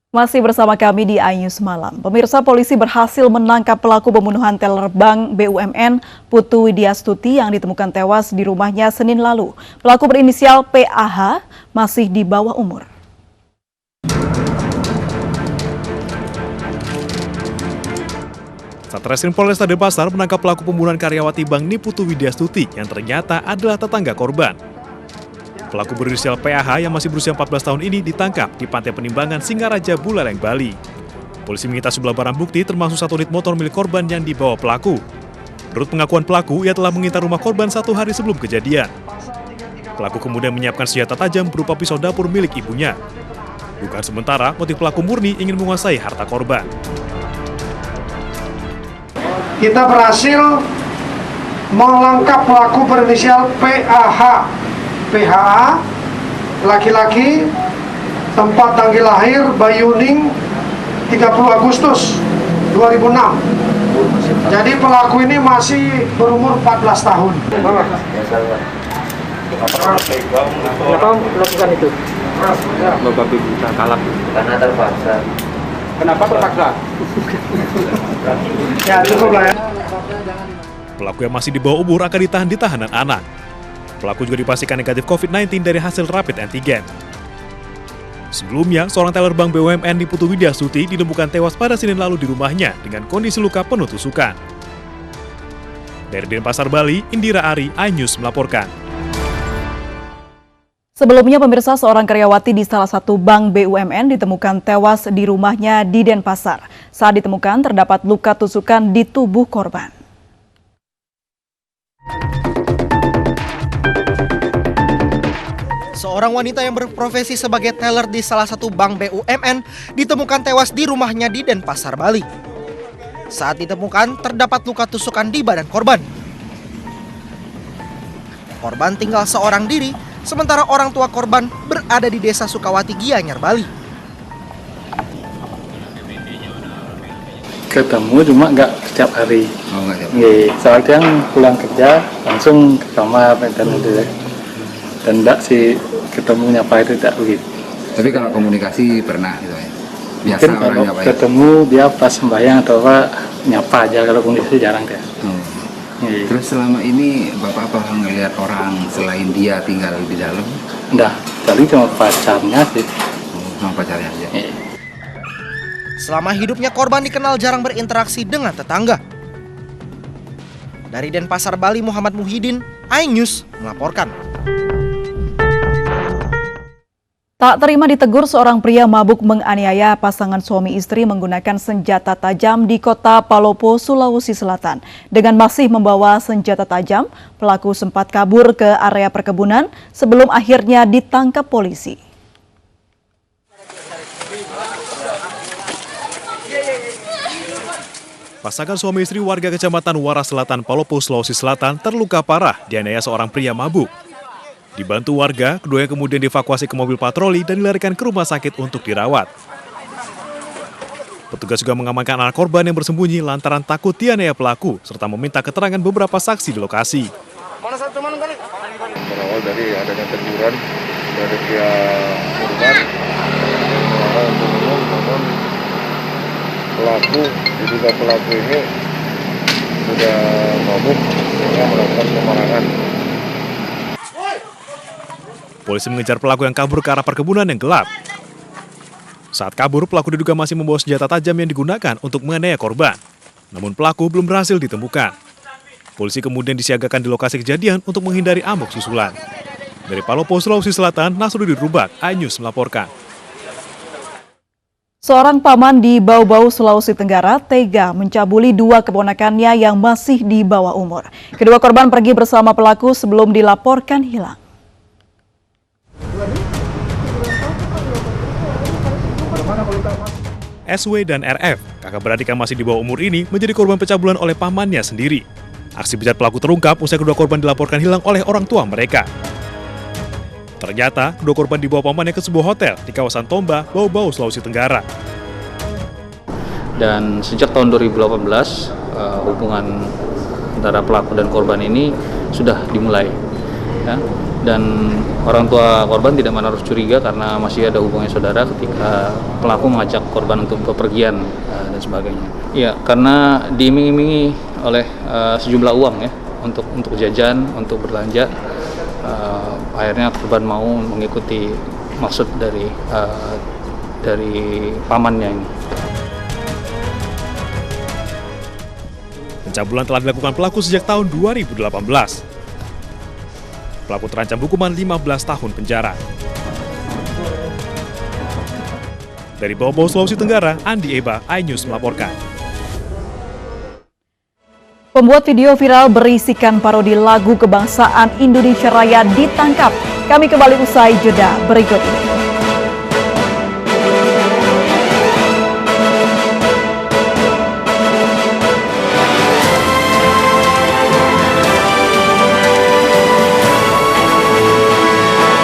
Masih bersama kami di iNews Malam. Pemirsa, polisi berhasil menangkap pelaku pembunuhan teller bank BUMN Putu Widyastuti yang ditemukan tewas di rumahnya Senin lalu. Pelaku berinisial PAH masih di bawah umur. Satreskrim Polresta Denpasar menangkap pelaku pembunuhan karyawati Bank Putu Widyastuti yang ternyata adalah tetangga korban. Pelaku berinisial PAH yang masih berusia 14 tahun ini ditangkap di Pantai Penimbangan Singaraja, Buleleng, Bali. Polisi menyita sejumlah barang bukti termasuk 1 unit motor milik korban yang dibawa pelaku. Menurut pengakuan pelaku, ia telah mengintai rumah korban 1 hari sebelum kejadian. Pelaku kemudian menyiapkan senjata tajam berupa pisau dapur milik ibunya. Dugaan sementara, motif pelaku murni ingin menguasai harta korban. Kita berhasil menangkap pelaku berinisial PAH. PHA, laki-laki, tempat tanggal lahir Bayuning 30 Agustus 2006. Jadi pelaku ini masih berumur 14 tahun. Kenapa melakukan itu? Bapak bisa kalap. Karena terpaksa. Kenapa terpaksa? Ya, cukup lah ya. Pelaku yang masih di bawah umur akan ditahan di tahanan anak. Pelaku juga dipastikan negatif COVID-19 dari hasil rapid antigen. Sebelumnya, seorang teller bank BUMN Putu Widyastuti ditemukan tewas pada Senin lalu di rumahnya dengan kondisi luka penuh tusukan. Dari Denpasar, Bali, Indira Ari, iNews melaporkan. Sebelumnya, pemirsa, seorang karyawati di salah satu bank BUMN ditemukan tewas di rumahnya di Denpasar. Saat ditemukan, terdapat luka tusukan di tubuh korban. Seorang wanita yang berprofesi sebagai teller di salah satu bank BUMN ditemukan tewas di rumahnya di Denpasar, Bali. Saat ditemukan, terdapat luka tusukan di badan korban. Korban tinggal seorang diri, sementara orang tua korban berada di Desa Sukawati, Gianyar, Bali. Ketemu cuma nggak setiap hari. Oh, nggak tiap hari. Nggih, soalnya yang pulang kerja langsung ke kamar dan itu ya. Dan enggak sih ketemu nyapa itu tidak begitu. Tapi kalau komunikasi pernah gitu ya. Biasa Mungkin orang kalau nyapa ya. ketemu dia pas sembahyang atau apa nyapa aja, kalau kondisi jarang dia. Nggih. Terus selama ini Bapak apa ngelihat orang selain dia tinggal di dalam? Enggak, paling cuma pacarnya sih. Sama pacarnya aja. Nggih. Selama hidupnya, korban dikenal jarang berinteraksi dengan tetangga. Dari Denpasar, Bali, Muhammad Muhyiddin, iNews melaporkan. Tak terima ditegur, seorang pria mabuk menganiaya pasangan suami istri menggunakan senjata tajam di kota Palopo, Sulawesi Selatan. Dengan masih membawa senjata tajam, pelaku sempat kabur ke area perkebunan sebelum akhirnya ditangkap polisi. Pasangan suami istri warga Kecamatan Waras Selatan, Palopo, Sulawesi Selatan terluka parah dianiaya seorang pria mabuk. Dibantu warga, keduanya kemudian dievakuasi ke mobil patroli dan dilarikan ke rumah sakit untuk dirawat. Petugas juga mengamankan anak korban yang bersembunyi lantaran takut dianiaya pelaku, serta meminta keterangan beberapa saksi di lokasi. Berawal dari adanya teguran dari pihak korban, untuk umum, namun diduga pelaku ini sudah mabuk sehingga melakukan pemarangan. Polisi mengejar pelaku yang kabur ke arah perkebunan yang gelap. Saat kabur, pelaku diduga masih membawa senjata tajam yang digunakan untuk menganiaya korban. Namun pelaku belum berhasil ditemukan. Polisi kemudian disiagakan di lokasi kejadian untuk menghindari amuk susulan. Dari Palopo, Sulawesi Selatan, Nasruddin Rubak, iNews melaporkan. Seorang paman di Bau-Bau, Sulawesi Tenggara tega mencabuli 2 keponakannya yang masih di bawah umur. Kedua korban pergi bersama pelaku sebelum dilaporkan hilang. SW dan RF, kakak beradik yang masih di bawah umur ini, menjadi korban pencabulan oleh pamannya sendiri. Aksi bejat pelaku terungkap usai kedua korban dilaporkan hilang oleh orang tua mereka. Ternyata, kedua korban dibawa pamannya ke sebuah hotel di kawasan Tomba, Bau-Bau, Sulawesi Tenggara. Dan sejak tahun 2018 hubungan antara pelaku dan korban ini sudah dimulai. ya. Dan orang tua korban tidak menaruh curiga karena masih ada hubungan saudara ketika pelaku mengajak korban untuk bepergian dan sebagainya. Ya, karena diiming-imingi oleh sejumlah uang ya untuk jajan, untuk belanja, akhirnya korban mau mengikuti maksud dari pamannya ini. Pencabulan telah dilakukan pelaku sejak tahun 2018. Pelaku terancam hukuman 15 tahun penjara. Dari Bobo, Sulawesi Tenggara, Andi Eba, iNews melaporkan. Pembuat video viral berisikan parodi lagu kebangsaan Indonesia Raya ditangkap. Kami kembali usai jeda berikut ini.